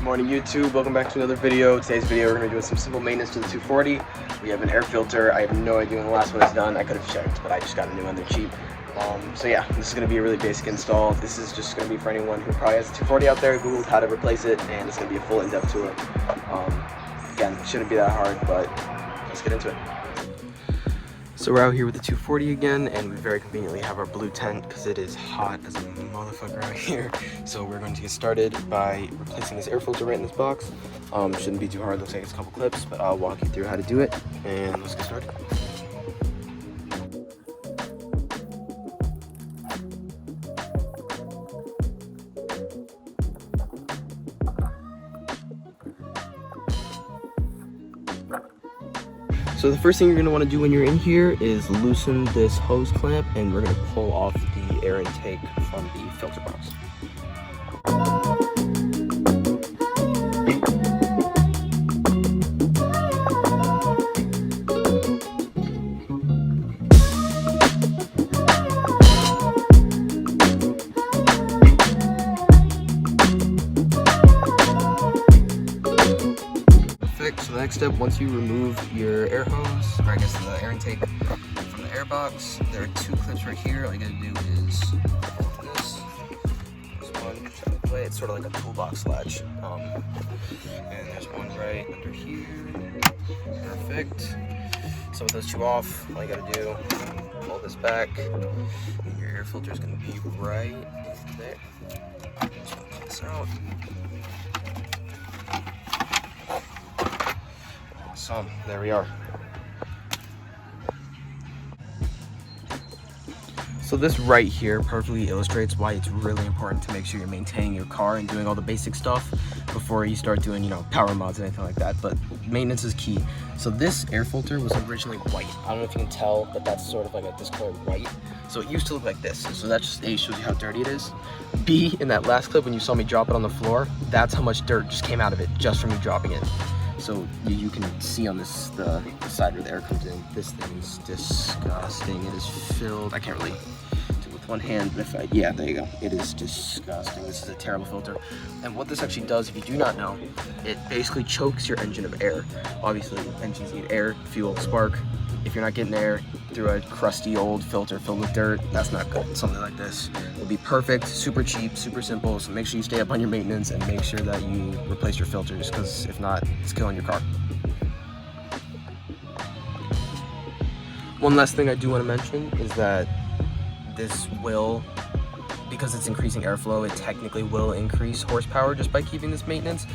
Morning YouTube, welcome back to another video. Today's video we're going to be doing some simple maintenance to the 240. We have an air filter. I have no idea when the last one is done. I could have checked, but I just got a new one, they're cheap. So yeah, this is going to be a really basic install. This is just going to be for anyone who probably has a 240 out there, Googled how to replace it, and it's going to be a full in-depth tour. Again, it shouldn't be that hard, but let's get into it. So we're out here with the 240 again, and we very conveniently have our blue tent because it is hot as a motherfucker out here. So we're going to get started by replacing this air filter right in this box. Shouldn't be too hard, looks like it's a couple clips, but I'll walk you through how to do it, and let's get started. So the first thing you're going to want to do when you're in here is loosen this hose clamp, and we're going to pull off the air intake from the filter box. So the next step, once you remove your air hose, or I guess the air intake from the air box, there are two clips right here. All you gotta do is hold this. There's one out the way. It's sort of like a toolbox latch. And there's one right under here. Perfect. So with those two off, all you gotta do, pull this back, and your air filter is gonna be right there. Just pull this out. So there we are. So this right here perfectly illustrates why it's really important to make sure you're maintaining your car and doing all the basic stuff before you start doing, you know, power mods and anything like that. But maintenance is key. So this air filter was originally white. I don't know if you can tell, but that's sort of like a discolored white. So it used to look like this. So that just A, shows you how dirty it is. B, in that last clip when you saw me drop it on the floor, that's how much dirt just came out of it just from me dropping it. So you can see on this the side where the air comes in. This thing is disgusting. It is filled. I can't really do it with one hand, but yeah, there you go. It is disgusting. This is a terrible filter. And what this actually does, if you do not know, it basically chokes your engine of air. Obviously, engines need air, fuel, spark. If you're not getting air through a crusty old filter filled with dirt, that's not good. Something like this will be perfect, super cheap, super simple. So make sure you stay up on your maintenance and make sure that you replace your filters, because if not, it's killing your car. One last thing I do want to mention is that this will, because it's increasing airflow, it technically will increase horsepower just by keeping this maintenance.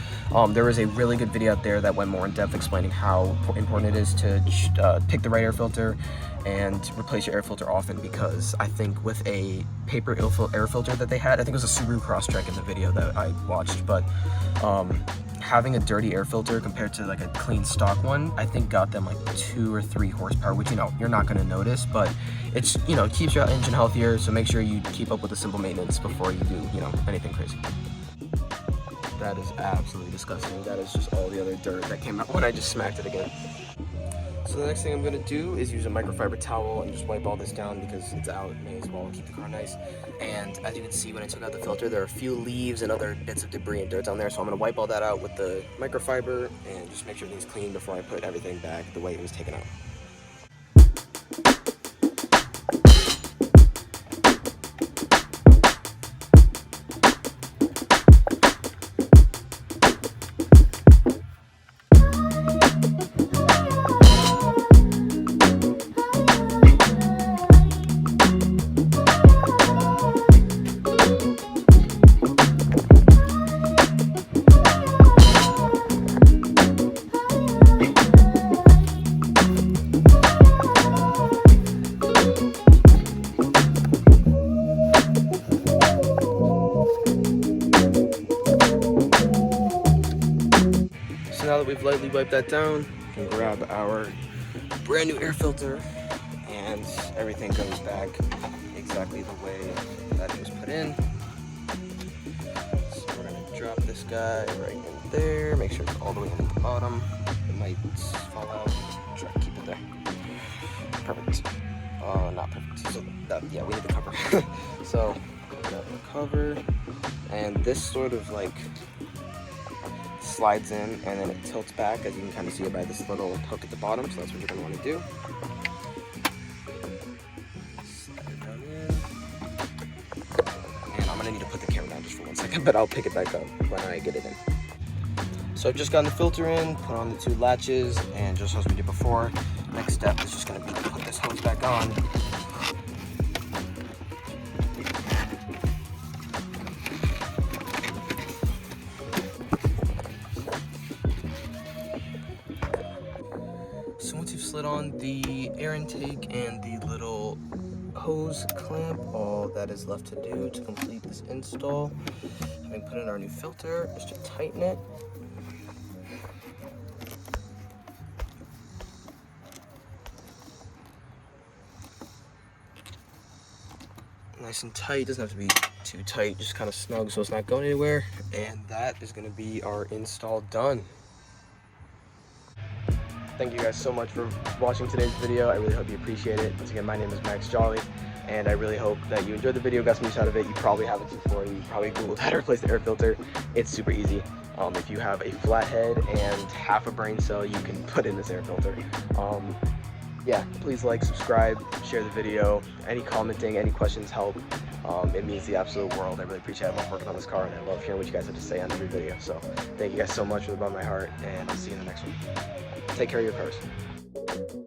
There is a really good video out there that went more in depth explaining how important it is to pick the right air filter and replace your air filter often, because I think with a paper air filter that they had, I think it was a Subaru Crosstrek in the video that I watched, but having a dirty air filter compared to like a clean stock one, I think got them like 2 or 3 horsepower, which, you know, you're not going to notice, but it's, you know, it keeps your engine healthier. So make sure you keep up with the simple maintenance before you do, you know, anything crazy. That is absolutely disgusting. That is just all the other dirt that came out when I just smacked it again. So the next thing I'm going to do is use a microfiber towel and just wipe all this down because it's out. May as well keep the car nice. And as you can see, when I took out the filter, there are a few leaves and other bits of debris and dirt down there. So I'm going to wipe all that out with the microfiber and just make sure everything's clean before I put everything back the way it was taken out. So now that we've lightly wiped that down, we can grab our brand new air filter and everything goes back exactly the way that it was put in. So we're going to drop this guy right in there, make sure it's all the way in at the bottom. It might fall out, try to keep it there. Perfect. Not perfect. So that, yeah, we need the cover. So grab the cover, and this sort of like slides in and then it tilts back, as you can kind of see it by this little hook at the bottom. So that's what you're going to want to do. Slide it down in. And I'm going to need to put the camera down just for 1 second, but I'll pick it back up when I get it in. So I've just gotten the filter in, put on the 2 latches, and just as we did before, next step is just going to be to put this hose back on. So once you've slid on the air intake and the little hose clamp, all that is left to do to complete this install, having put in our new filter, is to tighten it. Nice and tight, doesn't have to be too tight, just kind of snug so it's not going anywhere. And that is going to be our install done. Thank you guys so much for watching today's video. I really hope you appreciate it. Once again, my name is Max Jolly, and I really hope that you enjoyed the video, got some use out of it. You probably haven't before. You probably Googled how to replace the air filter. It's super easy. If you have a flat head and half a brain cell, you can put in this air filter. Yeah, please like, subscribe, share the video. Any commenting, any questions help. It means the absolute world. I really appreciate it. I love working on this car, and I love hearing what you guys have to say on every video. So thank you guys so much from the bottom of my heart, and I'll see you in the next one. Take care of your cars.